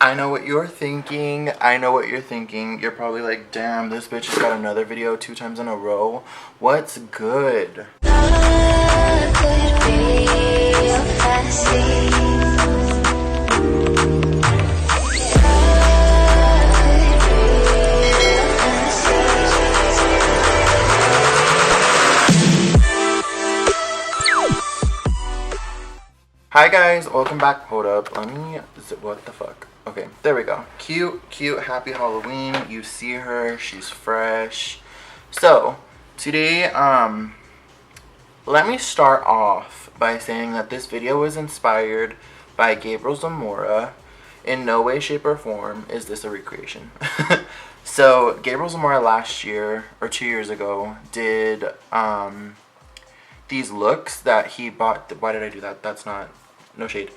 I know what you're thinking. I know what you're thinking. You're probably like, damn, this bitch has got another video 2 times in a row. What's good? Hi guys, welcome back. Hold up, let me, what the fuck? Okay, there we go. Cute, happy Halloween. You see her, she's fresh. So, today, let me start off by saying that this video was inspired by Gabriel Zamora. In no way, shape, or form is this a recreation. So, Gabriel Zamora last year, or 2 years ago, did, these looks that he bought. Why did I do that? That's not, no shade.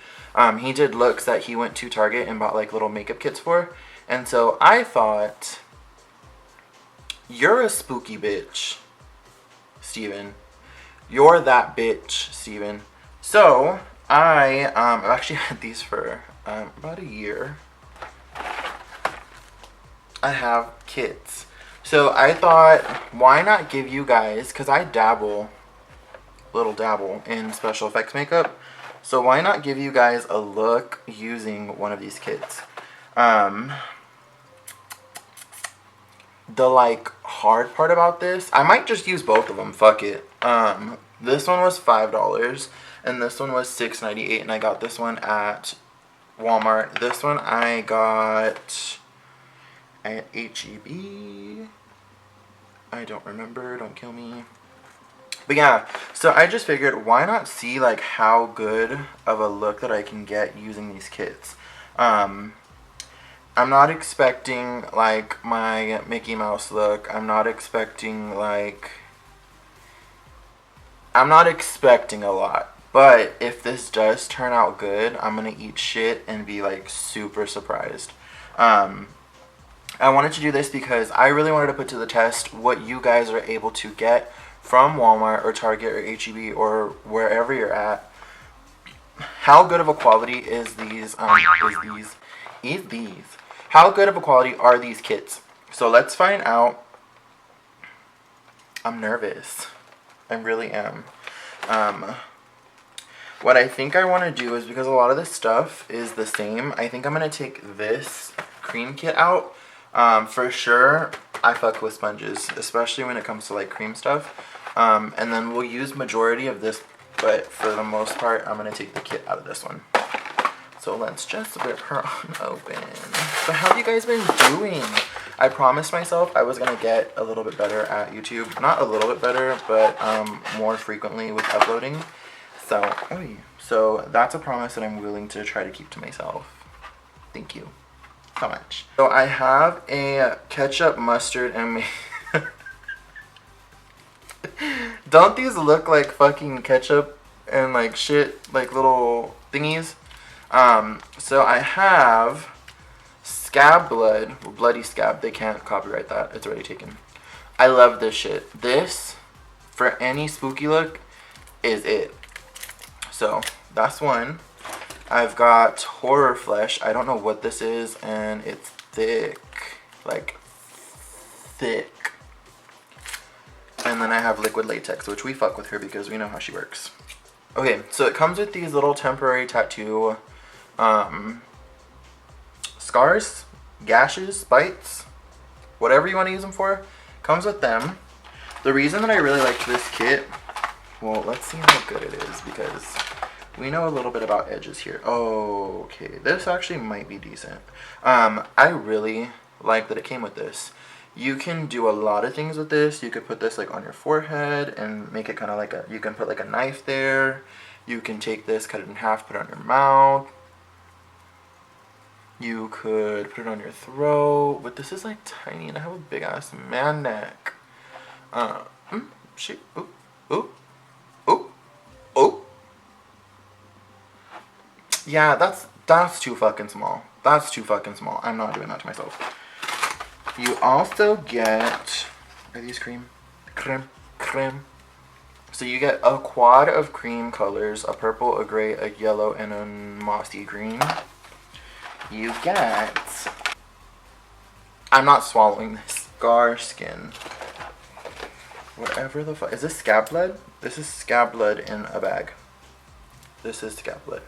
He did looks that he went to Target and bought like little makeup kits for. And so I thought, you're a spooky bitch, Steven. You're that bitch, Steven. So I actually had these for about a year. I have kits. So I thought, why not give you guys, because I little dabble in special effects makeup, so why not give you guys a look using one of these kits. The like hard part about this, I might just use both of them, fuck it. This one was $5 and this one was $6.98, and I got this one at Walmart. This one I got at H-E-B. I don't remember, don't kill me. But yeah, so I just figured, why not see like how good of a look that I can get using these kits. I'm not expecting like my Mickey Mouse look. I'm not expecting a lot. But if this does turn out good, I'm gonna eat shit and be like super surprised. I wanted to do this because I really wanted to put to the test what you guys are able to get from Walmart or Target or H-E-B or wherever you're at. How good of a quality is these, how good of a quality are these kits? So let's find out. I'm nervous. I really am. What I think I want to do is, because a lot of this stuff is the same, I think I'm going to take this cream kit out. For sure, I fuck with sponges, especially when it comes to like cream stuff. And then we'll use majority of this, but for the most part, I'm going to take the kit out of this one. So let's just rip her on open. So how have you guys been doing? I promised myself I was going to get a little bit better at YouTube. Not a little bit better, but more frequently with uploading. So that's a promise that I'm willing to try to keep to myself. Thank you so much. So I have a ketchup, mustard, and don't these look like fucking ketchup and like shit, like little thingies? So I have scab blood, bloody scab. They can't copyright that. It's already taken. I love this shit. This, for any spooky look, is it. So that's one. I've got horror flesh. I don't know what this is, and it's thick, like thick. And then I have liquid latex, which we fuck with her because we know how she works. Okay, so it comes with these little temporary tattoo scars, gashes, bites, whatever you want to use them for, comes with them. The reason that I really liked this kit, well, let's see how good it is, because we know a little bit about edges here. Oh, okay, this actually might be decent. I really like that it came with this. You can do a lot of things with this. You could put this like on your forehead and make it kind of like you can put like a knife there. You can take this, cut it in half, put it on your mouth. You could put it on your throat, but this is like tiny and I have a big ass man neck. Shit, ooh, ooh, ooh, ooh. Yeah, that's too fucking small. That's too fucking small. I'm not doing that to myself. You also get, are these cream? Creme. So you get a quad of cream colors, a purple, a gray, a yellow, and a mossy green. you get, I'm not swallowing this, scar skin. Whatever the fuck, is this scab blood? This is scab blood in a bag. This is scab blood.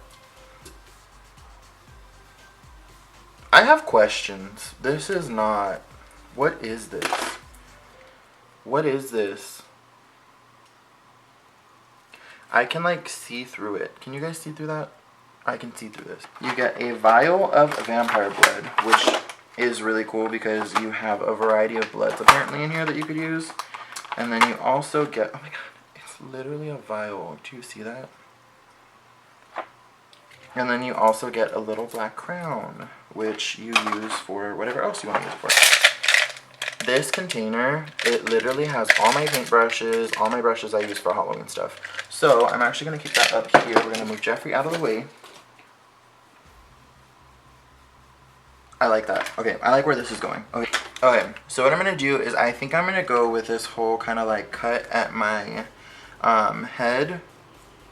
I have questions. This is not, what is this? What is this? I can like see through it. Can you guys see through that? I can see through this. You get a vial of vampire blood, which is really cool because you have a variety of bloods apparently in here that you could use. And then you also get, oh my god, it's literally a vial. Do you see that? And then you also get a little black crown, which you use for whatever else you want to use it for. This container, it literally has all my paintbrushes, all my brushes I use for Halloween stuff. So I'm actually going to keep that up here. We're going to move Jeffrey out of the way. I like that. Okay, I like where this is going. Okay, so what I'm going to do is I think I'm going to go with this whole kind of like cut at my head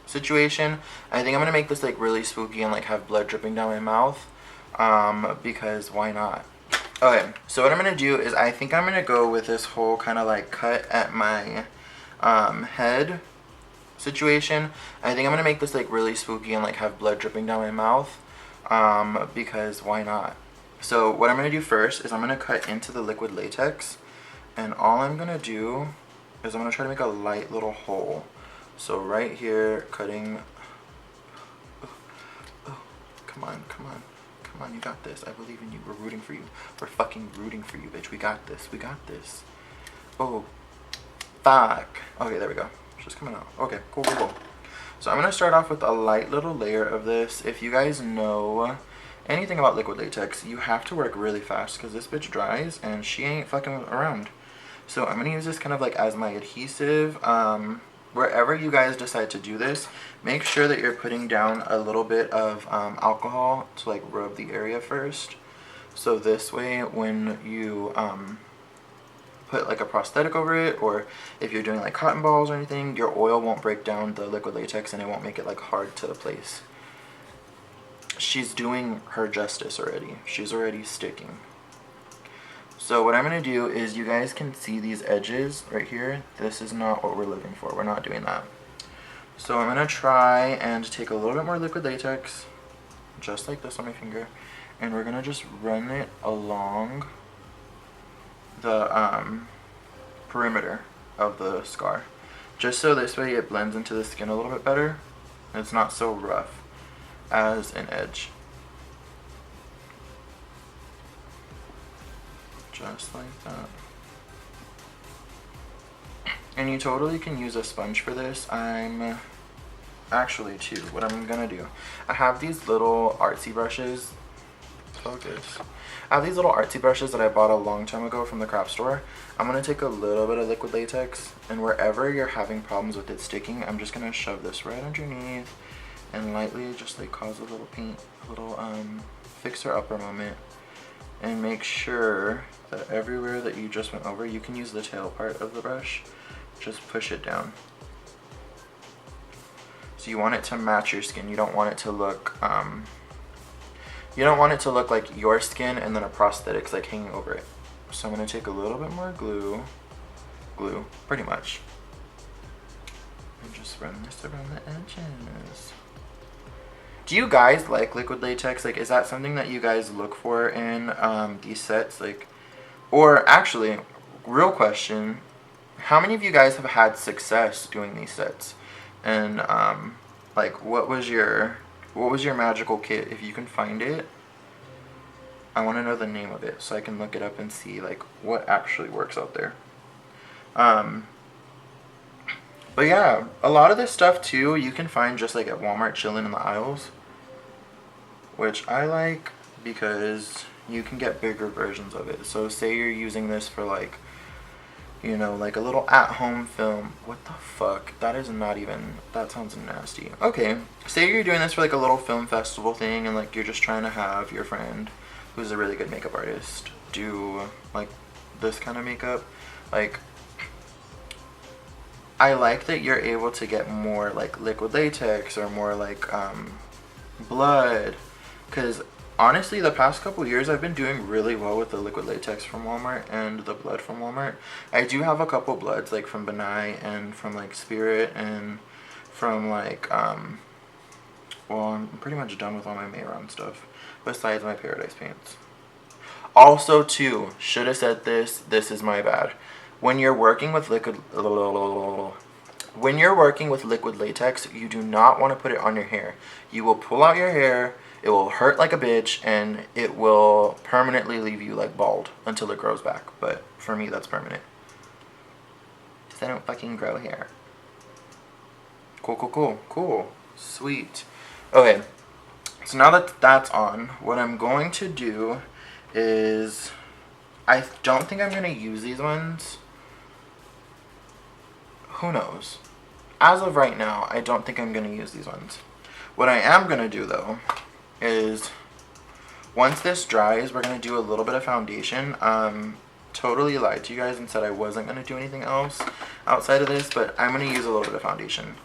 situation. I think I'm going to make this like really spooky and like have blood dripping down my mouth because why not? Okay, so what I'm going to do is I think I'm going to go with this whole kind of like cut at my head situation. I think I'm going to make this like really spooky and like have blood dripping down my mouth because why not? So what I'm going to do first is I'm going to cut into the liquid latex, and all I'm going to do is I'm going to try to make a light little hole. So right here, cutting, come on, come on, come on, you got this, I believe in you, we're rooting for you, we're fucking rooting for you, bitch, we got this, we got this. Oh, fuck. Okay, there we go, it's just coming out. Okay, cool, cool, cool. So I'm going to start off with a light little layer of this. If you guys know anything about liquid latex, you have to work really fast because this bitch dries and she ain't fucking around. So I'm going to use this kind of like as my adhesive. Wherever you guys decide to do this, make sure that you're putting down a little bit of alcohol to like rub the area first. So this way when you put like a prosthetic over it, or if you're doing like cotton balls or anything, your oil won't break down the liquid latex and it won't make it like hard to place. She's doing her justice already. She's already sticking. So what I'm going to do is, you guys can see these edges right here. This is not what we're looking for. We're not doing that. So I'm going to try and take a little bit more liquid latex, just like this on my finger, and we're going to just run it along the perimeter of the scar. Just so this way it blends into the skin a little bit better. It's not so rough as an edge. Just like that. And you totally can use a sponge for this. I'm actually too, what I'm gonna do, I have these little artsy brushes. Focus. I have these little artsy brushes that I bought a long time ago from the craft store. I'm gonna take a little bit of liquid latex, and wherever you're having problems with it sticking, I'm just gonna shove this right underneath and lightly just like cause a little paint, a little fixer upper moment, and make sure that everywhere that you just went over, you can use the tail part of the brush, just push it down. So you want it to match your skin. You don't want it to look like your skin and then a prosthetic's like hanging over it. So I'm gonna take a little bit more glue, pretty much, and just run this around the edges. Do you guys like liquid latex? Like, is that something that you guys look for in these sets? Like, or actually, real question, how many of you guys have had success doing these sets? And like, what was your magical kit? If you can find it, I want to know the name of it so I can look it up and see like what actually works out there. But yeah, a lot of this stuff too you can find just like at Walmart chilling in the aisles, which I like because you can get bigger versions of it. So say you're using this for like, you know, like a little at-home film. What the fuck? That is not even, that sounds nasty. Okay, say you're doing this for like a little film festival thing, and like you're just trying to have your friend who's a really good makeup artist do like this kind of makeup. Like, I like that you're able to get more like liquid latex or more like blood, because Honestly, the past couple years I've been doing really well with the liquid latex from Walmart and the blood from Walmart. I do have a couple bloods like from Benai and from like Spirit and from like well, I'm pretty much done with all my Mayron stuff besides my Paradise paints. Also too, should have said this is my bad. When you're working with liquid latex, you do not want to put it on your hair. You will pull out your hair, it will hurt like a bitch, and it will permanently leave you like bald until it grows back. But for me, that's permanent. Because I don't fucking grow hair. Cool. Sweet. Okay, so now that that's on, what I'm going to do is, I don't think I'm going to use these ones. Who knows? As of right now, I don't think I'm going to use these ones. What I am going to do though is, once this dries, we're going to do a little bit of foundation. Totally lied to you guys and said I wasn't going to do anything else outside of this, but I'm going to use a little bit of foundation.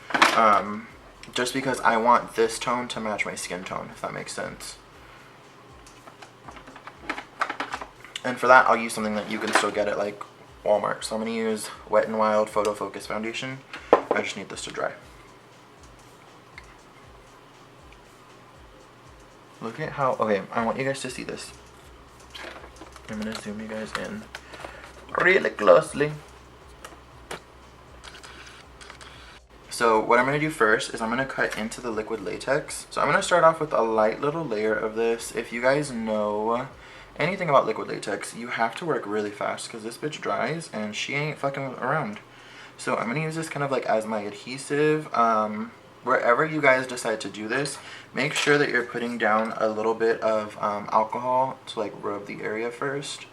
Just because I want this tone to match my skin tone, if that makes sense. And for that, I'll use something that you can still get at like Walmart. So I'm going to use Wet n Wild Photo Focus Foundation. I just need this to dry. Look at how, okay, I want you guys to see this. I'm going to zoom you guys in really closely. So what I'm going to do first is I'm going to cut into the liquid latex. So I'm going to start off with a light little layer of this. If you guys know anything about liquid latex, you have to work really fast because this bitch dries and she ain't fucking around. So I'm going to use this kind of like as my adhesive. Wherever you guys decide to do this, make sure that you're putting down a little bit of alcohol to like rub the area first.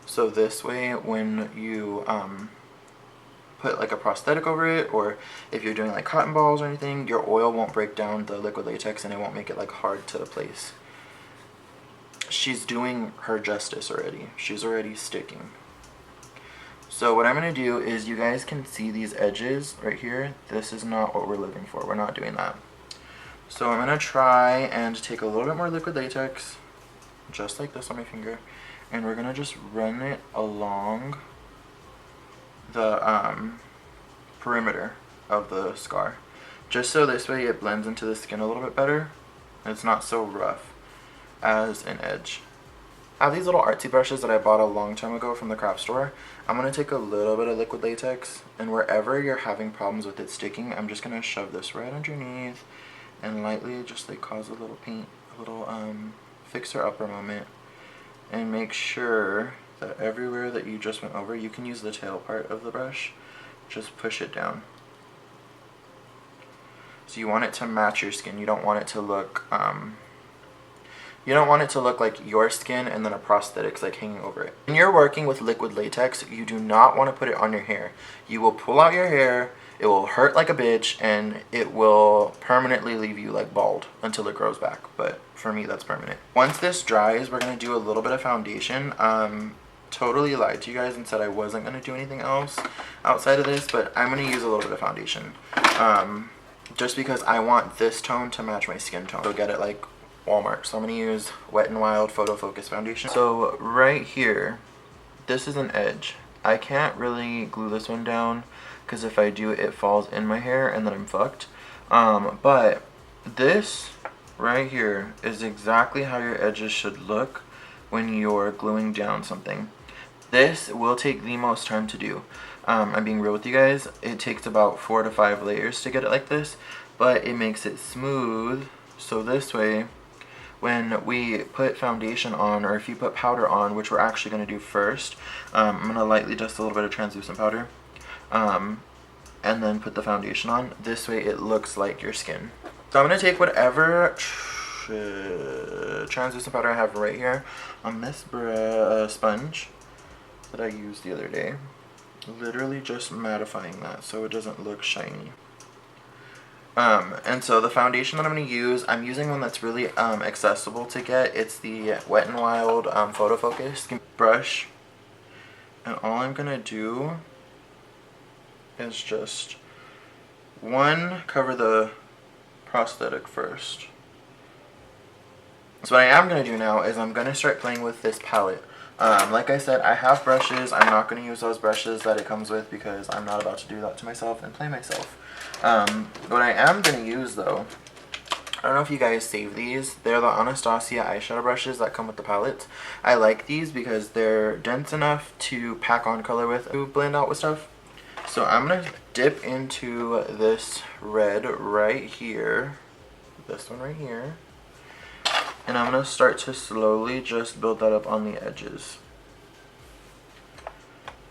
So this way when you put like a prosthetic over it, or if you're doing like cotton balls or anything, your oil won't break down the liquid latex and it won't make it like hard to place. She's doing her justice already. She's already sticking. So what I'm going to do is, you guys can see these edges right here. This is not what we're looking for. We're not doing that. So I'm going to try and take a little bit more liquid latex, just like this on my finger, and we're going to just run it along the perimeter of the scar, just so this way it blends into the skin a little bit better and it's not so rough as an edge. I have these little artsy brushes that I bought a long time ago from the craft store. I'm going to take a little bit of liquid latex, and wherever you're having problems with it sticking, I'm just going to shove this right underneath and lightly just like cause a little paint, a little fixer upper moment, and make sure that everywhere that you just went over, you can use the tail part of the brush, just push it down. So you want it to match your skin. You don't want it to look like your skin and then a prosthetic's like hanging over it. When you're working with liquid latex, you do not want to put it on your hair. You will pull out your hair, it will hurt like a bitch, and it will permanently leave you like bald until it grows back. But for me, that's permanent. Once this dries, we're going to do a little bit of foundation. Totally lied to you guys and said I wasn't going to do anything else outside of this, but I'm going to use a little bit of foundation. Just because I want this tone to match my skin tone. So get it like Walmart. So I'm going to use Wet n Wild Photo Focus Foundation. So right here, this is an edge. I can't really glue this one down because if I do, it falls in my hair and then I'm fucked. But this right here is exactly how your edges should look when you're gluing down something. This will take the most time to do. I'm being real with you guys. It takes about 4 to 5 layers to get it like this, but it makes it smooth. So this way, when we put foundation on, or if you put powder on, which we're actually going to do first, I'm going to lightly dust a little bit of translucent powder, and then put the foundation on. This way it looks like your skin. So I'm going to take whatever translucent powder I have right here on this sponge that I used the other day. Literally just mattifying that so it doesn't look shiny. And so the foundation that I'm going to use, I'm using one that's really accessible to get. It's the Wet n Wild Photo Focus brush. And all I'm going to do is just cover the prosthetic first. So what I am going to do now is I'm going to start playing with this palette. Like I said, I have brushes. I'm not going to use those brushes that it comes with because I'm not about to do that to myself and play myself. What I am going to use though, I don't know if you guys save these. They're the Anastasia eyeshadow brushes that come with the palettes. I like these because they're dense enough to pack on color with, to blend out with stuff. So I'm going to dip into this red right here, this one right here, and I'm going to start to slowly just build that up on the edges.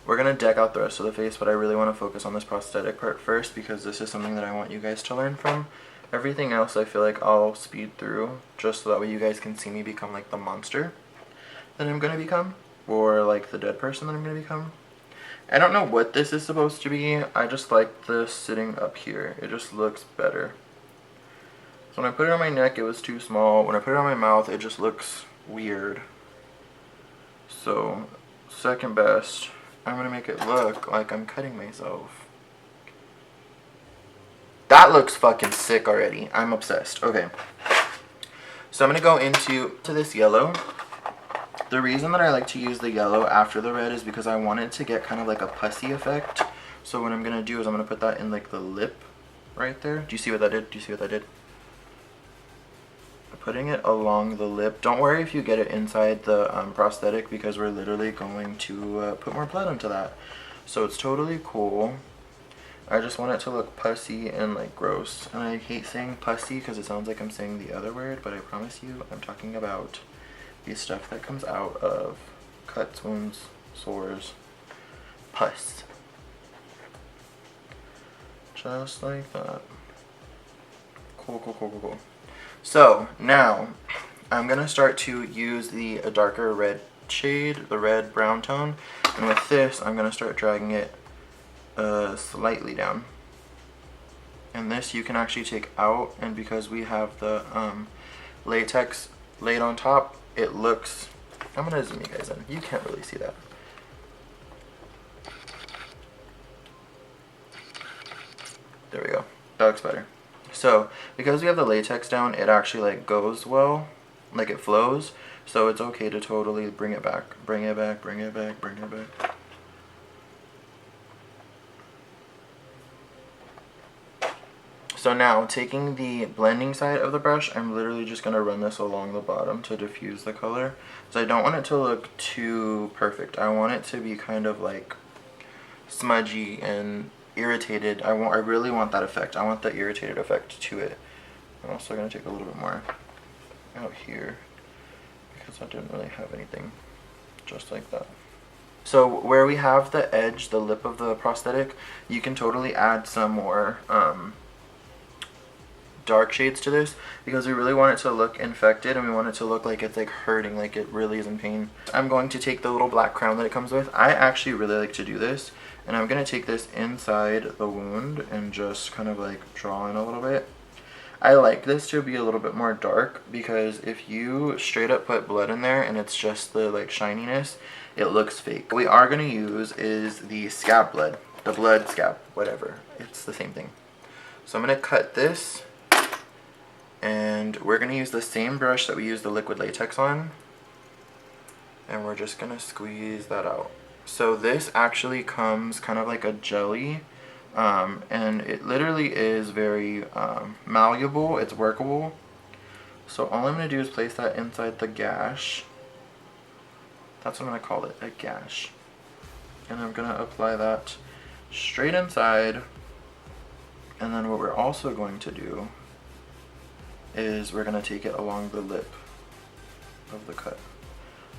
We're going to deck out the rest of the face, but I really want to focus on this prosthetic part first because this is something that I want you guys to learn from. Everything else I feel like I'll speed through just so that way you guys can see me become like the monster that I'm going to become, or like the dead person that I'm going to become. I don't know what this is supposed to be. I just like this sitting up here. It just looks better. So when I put it on my neck, it was too small. When I put it on my mouth, it just looks weird. So, second best, I'm going to make it look like I'm cutting myself. That looks fucking sick already. I'm obsessed. Okay. So I'm going to go into this yellow. The reason that I like to use the yellow after the red is because I want it to get kind of like a pussy effect. So what I'm going to do is I'm going to put that in like the lip right there. Do you see what that did? Do you see what that did? I'm putting it along the lip. Don't worry if you get it inside the prosthetic because we're literally going to put more blood into that. So it's totally cool. I just want it to look pussy and like gross. And I hate saying pussy because it sounds like I'm saying the other word, but I promise you I'm talking about the stuff that comes out of cuts, wounds, sores, pus. Just like that. Cool, cool, cool, cool, cool. So now I'm going to start to use the darker red shade, the red brown tone. And with this, I'm going to start dragging it slightly down. And this you can actually take out, and because we have the latex laid on top, it looks, I'm going to zoom you guys in. You can't really see that. There we go. That looks better. So, because we have the latex down, it actually like goes well, like it flows. So it's okay to totally bring it back. Bring it back, bring it back, bring it back. So now, taking the blending side of the brush, I'm literally just going to run this along the bottom to diffuse the color. So I don't want it to look too perfect. I want it to be kind of like smudgy and irritated. I really want that effect. I want the irritated effect to it. I'm also going to take a little bit more out here because I didn't really have anything. Just like that. So where we have the edge, the lip of the prosthetic, you can totally add some more dark shades to this because we really want it to look infected and we want it to look like it's like hurting, like it really is in pain. I'm going to take the little black crown that it comes with. I actually really like to do this, and I'm going to take this inside the wound and just kind of like draw in a little bit. I like this to be a little bit more dark because if you straight up put blood in there and it's just the like shininess, it looks fake. What we are going to use is the scab blood, the blood scab, whatever. It's the same thing. So I'm going to cut this. And we're going to use the same brush that we used the liquid latex on. And we're just going to squeeze that out. So this actually comes kind of like a jelly. And it literally is very malleable. It's workable. So all I'm going to do is place that inside the gash. That's what I'm going to call it, a gash. And I'm going to apply that straight inside. And then what we're also going to do is we're going to take it along the lip of the cut.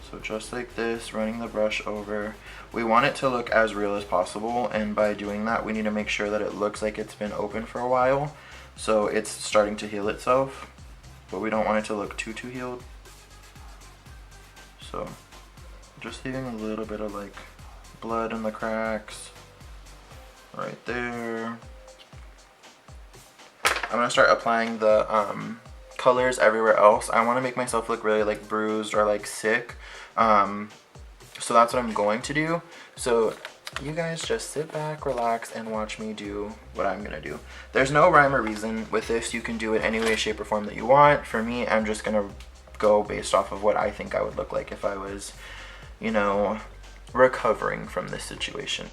So just like this, running the brush over. We want it to look as real as possible, and by doing that we need to make sure that it looks like it's been open for a while. So it's starting to heal itself, but we don't want it to look too healed. So just leaving a little bit of like blood in the cracks right there. I'm going to start applying the colors everywhere else. I want to make myself look really like bruised or like sick. So that's what I'm going to do. So you guys just sit back, relax, and watch me do what I'm going to do. There's no rhyme or reason with this. You can do it any way, shape, or form that you want. For me, I'm just going to go based off of what I think I would look like if I was, you know, recovering from this situation.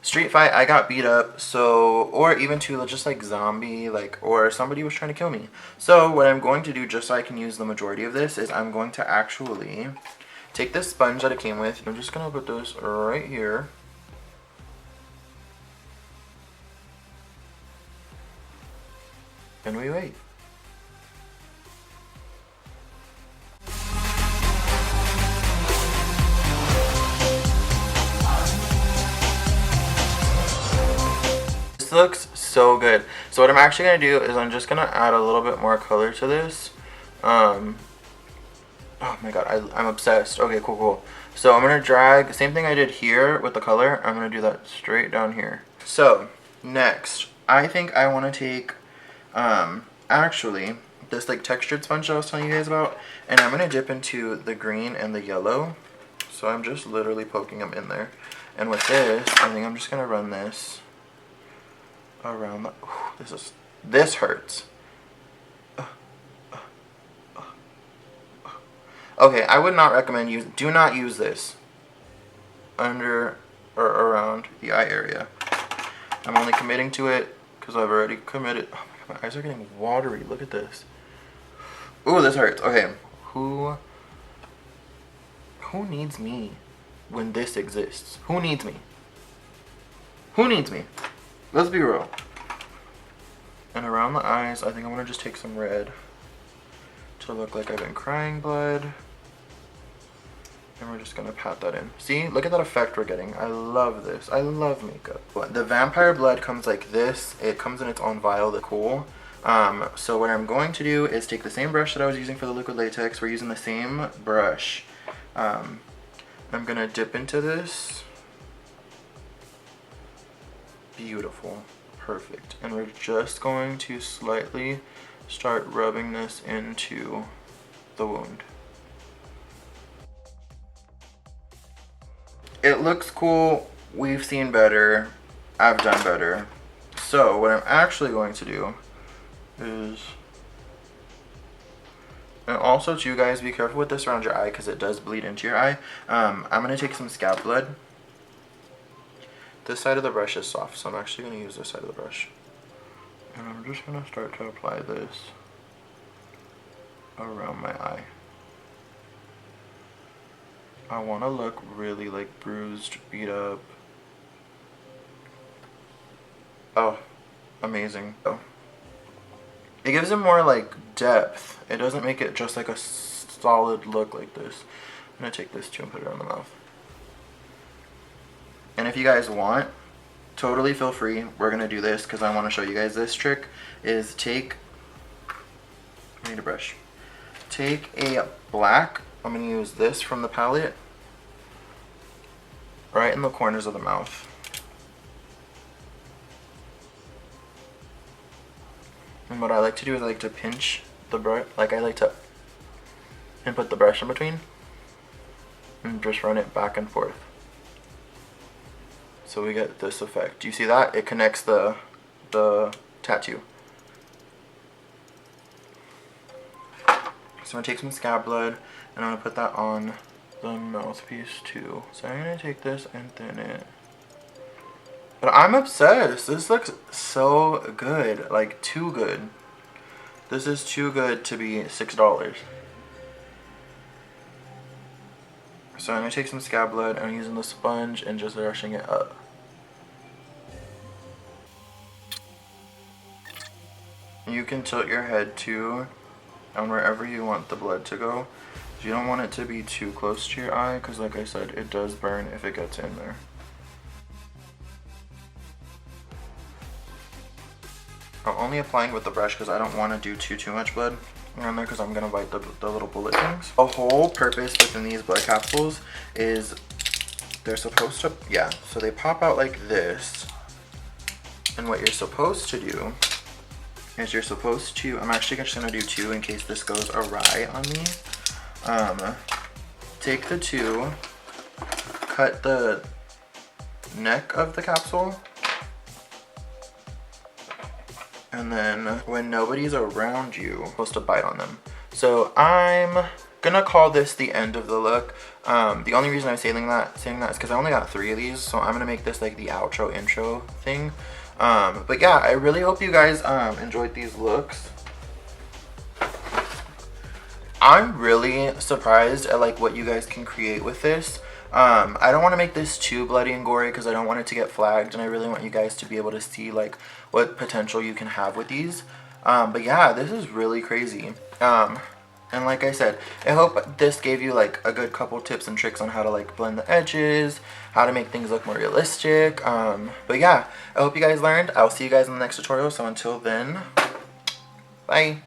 Street fight, I got beat up, so, or even to just like zombie, like, or somebody was trying to kill me. So what I'm going to do, just so I can use the majority of this, is I'm going to actually take this sponge that it came with. I'm just gonna put this right here. And we wait. This looks so good. So what I'm actually going to do is I'm just going to add a little bit more color to this. Oh my god, I'm obsessed. Okay, cool. So I'm going to drag, same thing I did here with the color, I'm going to do that straight down here. So next, I think I want to take, actually, this like textured sponge I was telling you guys about, and I'm going to dip into the green and the yellow. So I'm just literally poking them in there. And with this, I think I'm just going to run this around the, this hurts. Okay, I would not recommend do not use this under or around the eye area. I'm only committing to it because I've already committed. Oh my god, my eyes are getting watery. Look at this. Ooh, this hurts. Okay, who needs me when this exists? Who needs me? Who needs me? Let's be real. And around the eyes, I think I'm gonna just take some red to look like I've been crying blood. And we're just gonna pat that in. See, look at that effect we're getting. I love this. I love makeup. The vampire blood comes like this. It comes in its own vial. That's cool. So what I'm going to do is take the same brush that I was using for the liquid latex. We're using the same brush. I'm gonna dip into this. Beautiful. Perfect. And we're just going to slightly start rubbing this into the wound. It looks cool. We've seen better. I've done better. So what I'm actually going to do is, and also too guys, be careful with this around your eye because it does bleed into your eye. I'm going to take some scab blood. This side of the brush is soft, so I'm actually going to use this side of the brush. And I'm just going to start to apply this around my eye. I want to look really like bruised, beat up. Oh, amazing. Oh. It gives it more like depth. It doesn't make it just like a solid look like this. I'm going to take this too and put it on the mouth. And if you guys want, totally feel free. We're going to do this because I want to show you guys this trick. Is take, I need a brush. Take a black, I'm going to use this from the palette, right in the corners of the mouth. And what I like to do is I like to pinch the brush, like I like to, and put the brush in between, and just run it back and forth. So we get this effect. Do you see that? It connects the tattoo. So I'm going to take some scab blood and I'm going to put that on the mouthpiece too. So I'm going to take this and thin it. But I'm obsessed. This looks so good. Like, too good. This is too good to be $6. So I'm going to take some scab blood. I'm using the sponge and just brushing it up. You can tilt your head too on wherever you want the blood to go. You don't want it to be too close to your eye because like I said, it does burn if it gets in there. I'm only applying with the brush because I don't want to do too much blood on there because I'm going to bite the little bullet things. The whole purpose within these blood capsules is they're supposed to, yeah, so they pop out like this. And what you're supposed to do is you're supposed to, I'm actually just gonna do 2 in case this goes awry on me. Take the 2, cut the neck of the capsule, and then when nobody's around you, you're supposed to bite on them. So I'm gonna call this the end of the look. The only reason I'm saying that is because I only got 3 of these, so I'm gonna make this like the outro intro thing. But yeah, I really hope you guys enjoyed these looks. I'm really surprised at like what you guys can create with this. I don't want to make this too bloody and gory because I don't want it to get flagged, and I really want you guys to be able to see like what potential you can have with these. But yeah, this is really crazy. And like I said, I hope this gave you like a good couple tips and tricks on how to like blend the edges, how to make things look more realistic. But yeah, I hope you guys learned. I'll see you guys in the next tutorial. So until then, bye.